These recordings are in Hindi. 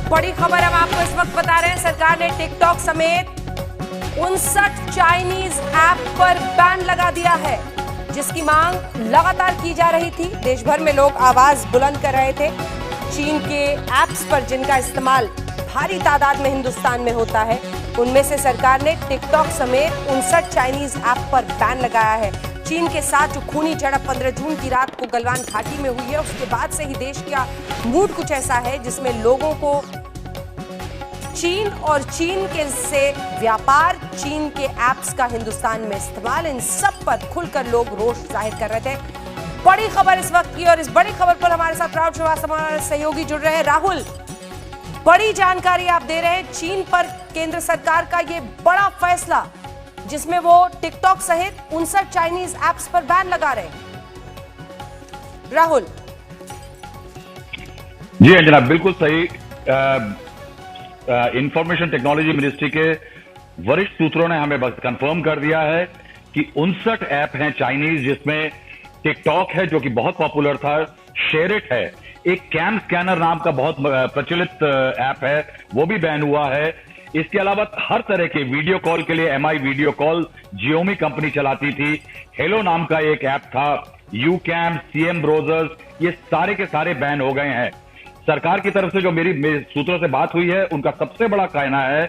बड़ी खबर हम आपको इस वक्त बता रहे हैं। सरकार ने टिकटॉक समेत 59 चाइनीज ऐप पर बैन लगा दिया है, जिसकी मांग लगातार की जा रही थी। देश भर में लोग आवाज बुलंद कर रहे थे। चीन के ऐप्स पर जिनका इस्तेमाल भारी तादाद में हिंदुस्तान में होता है, उनमें से सरकार ने टिकटॉक समेत 59 चाइनीज ऐप पर बैन लगाया है। चीन के साथ जो खूनी झड़प 15 जून की रात को गलवान घाटी में हुई है, उसके बाद से ही देश का मूड कुछ ऐसा है जिसमें लोगों को चीन और चीन के से व्यापार, चीन के ऐप्स का हिंदुस्तान में इस्तेमाल, इन सब पर खुलकर लोग रोष जाहिर कर रहे थे। बड़ी खबर इस वक्त की, और इस बड़ी खबर पर हमारे साथ राहुल श्रीवास्तव हमारे सहयोगी जुड़ रहे हैं। राहुल, बड़ी जानकारी आप दे रहे हैं। चीन पर केंद्र सरकार का ये बड़ा फैसला, जिसमें वो टिकटॉक सहित 59 चाइनीज ऐप्स पर बैन लगा रहे हैं। राहुल जी अंजना, बिल्कुल सही। इंफॉर्मेशन टेक्नोलॉजी मिनिस्ट्री के वरिष्ठ सूत्रों ने हमें बस कंफर्म कर दिया है कि 59 ऐप हैं चाइनीज, जिसमें टिकटॉक है जो कि बहुत पॉपुलर था, शेयरिट है, एक कैम स्कैनर नाम का बहुत प्रचलित ऐप है, वो भी बैन हुआ है। इसके अलावा हर तरह के वीडियो कॉल के लिए MI video call Xiaomi company चलाती थी, हेलो नाम का एक ऐप था, यूकैम, सीएम ब्राउजर्स, ये सारे के सारे बैन हो गए हैं। सरकार की तरफ से जो मेरी सूत्रों से बात हुई है, उनका सबसे बड़ा कहना है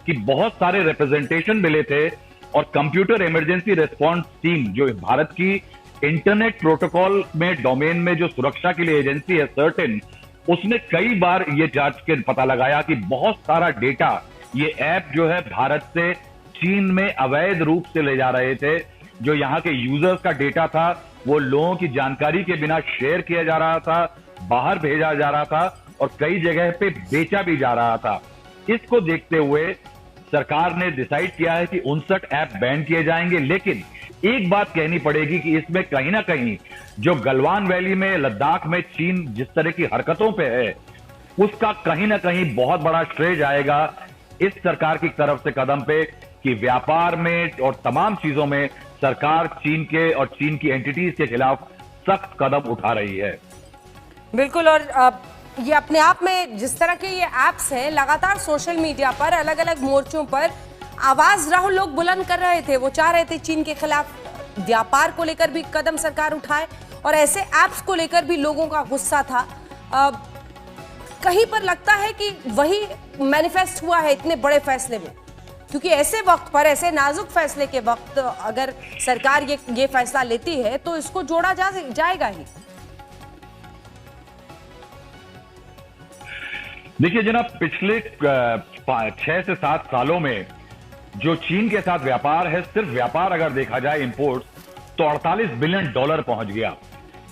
कि बहुत सारे रिप्रेजेंटेशन मिले थे और कंप्यूटर इमरजेंसी रिस्पॉन्स टीम, जो भारत की इंटरनेट प्रोटोकॉल में डोमेन में जो सुरक्षा के लिए एजेंसी है सर्टेन, उसने कई बार ये जांच के पता लगाया कि बहुत सारा डेटा ये ऐप जो है भारत से चीन में अवैध रूप से ले जा रहे थे। जो यहाँ के यूजर्स का डेटा था वो लोगों की जानकारी के बिना शेयर किया जा रहा था, बाहर भेजा जा रहा था और कई जगह पे बेचा भी जा रहा था। इसको देखते हुए सरकार ने डिसाइड किया है कि 59 ऐप बैन किए जाएंगे। लेकिन एक बात कहनी पड़ेगी कि इसमें कहीं ना कहीं जो गलवान वैली में, लद्दाख में चीन जिस तरह की हरकतों पे है, उसका कहीं ना कहीं बहुत बड़ा श्रेय जाएगा इस सरकार की तरफ से कदम पे कि व्यापार में और तमाम चीजों में सरकार चीन के और चीन की एंटिटीज के खिलाफ सख्त कदम उठा रही है। बिल्कुल, और ये अपने आप में जिस तरह के ये ऐप्स हैं, लगातार सोशल मीडिया पर अलग अलग मोर्चों पर आवाज राहुल लोग बुलंद कर रहे थे। वो चाह रहे थे चीन के खिलाफ व्यापार को लेकर भी कदम सरकार उठाए, और ऐसे ऐप्स को लेकर भी लोगों का गुस्सा था। कहीं पर लगता है कि वही मैनिफेस्ट हुआ है इतने बड़े फैसले में, क्योंकि ऐसे वक्त पर, ऐसे नाजुक फैसले के वक्त अगर सरकार ये फैसला लेती है तो इसको जोड़ा जाएगा ही। देखिए जनाब, पिछले 6 से 7 सालों में जो चीन के साथ व्यापार है, सिर्फ व्यापार अगर देखा जाए इंपोर्ट, तो $48 बिलियन पहुंच गया।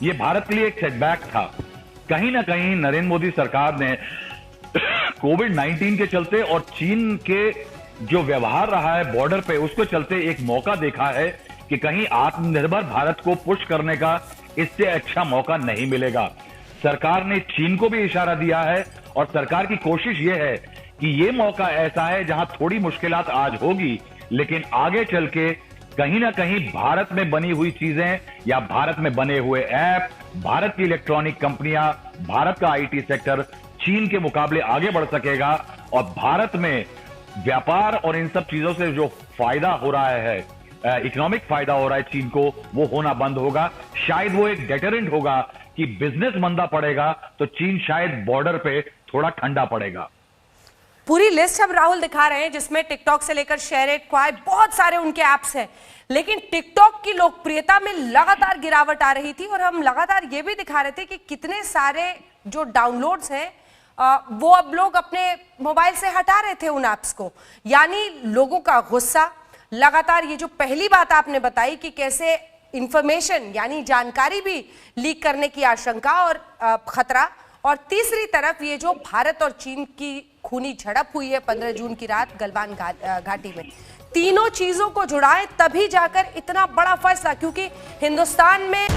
ये भारत के लिए एक सेटबैक था। कहीं ना कहीं नरेंद्र मोदी सरकार ने कोविड-19 के चलते और चीन के जो व्यवहार रहा है बॉर्डर पे, उसके चलते एक मौका देखा है कि कहीं आत्मनिर्भर भारत को पुश करने का इससे अच्छा मौका नहीं मिलेगा। सरकार ने चीन को भी इशारा दिया है और सरकार की कोशिश यह है कि ये मौका ऐसा है जहां थोड़ी मुश्किलात आज होगी, लेकिन आगे चल के कहीं ना कहीं भारत में बनी हुई चीजें या भारत में बने हुए ऐप, भारत की इलेक्ट्रॉनिक कंपनियां, भारत का आईटी सेक्टर चीन के मुकाबले आगे बढ़ सकेगा और भारत में व्यापार और इन सब चीजों से जो फायदा हो रहा है, इकोनॉमिक फायदा हो रहा है चीन को, वो होना बंद होगा। शायद वो एक डेटरेंट होगा कि बिजनेस मंदा पड़ेगा तो चीन शायद बॉर्डर पे थोड़ा ठंडा पड़ेगा। पूरी लिस्ट अब राहुल दिखा रहे हैं, जिसमें टिकटॉक से लेकर शेयरिट, क्वाई, बहुत सारे उनके ऐप्स हैं। लेकिन टिकटॉक की लोकप्रियता में लगातार गिरावट आ रही थी, और हम लगातार ये भी दिखा रहे थे कि कितने सारे जो डाउनलोड्स हैं वो अब लोग अपने मोबाइल से हटा रहे थे उन ऐप्स को। यानी लोगों का गुस्सा लगातार, ये जो पहली बात आपने बताई कि कैसे इंफॉर्मेशन यानी जानकारी भी लीक करने की आशंका और खतरा, और तीसरी तरफ ये जो भारत और चीन की खूनी झड़प हुई है 15 जून की रात गलवान घाटी में, तीनों चीजों को जुड़ाएं तभी जाकर इतना बड़ा फैसला। क्योंकि हिंदुस्तान में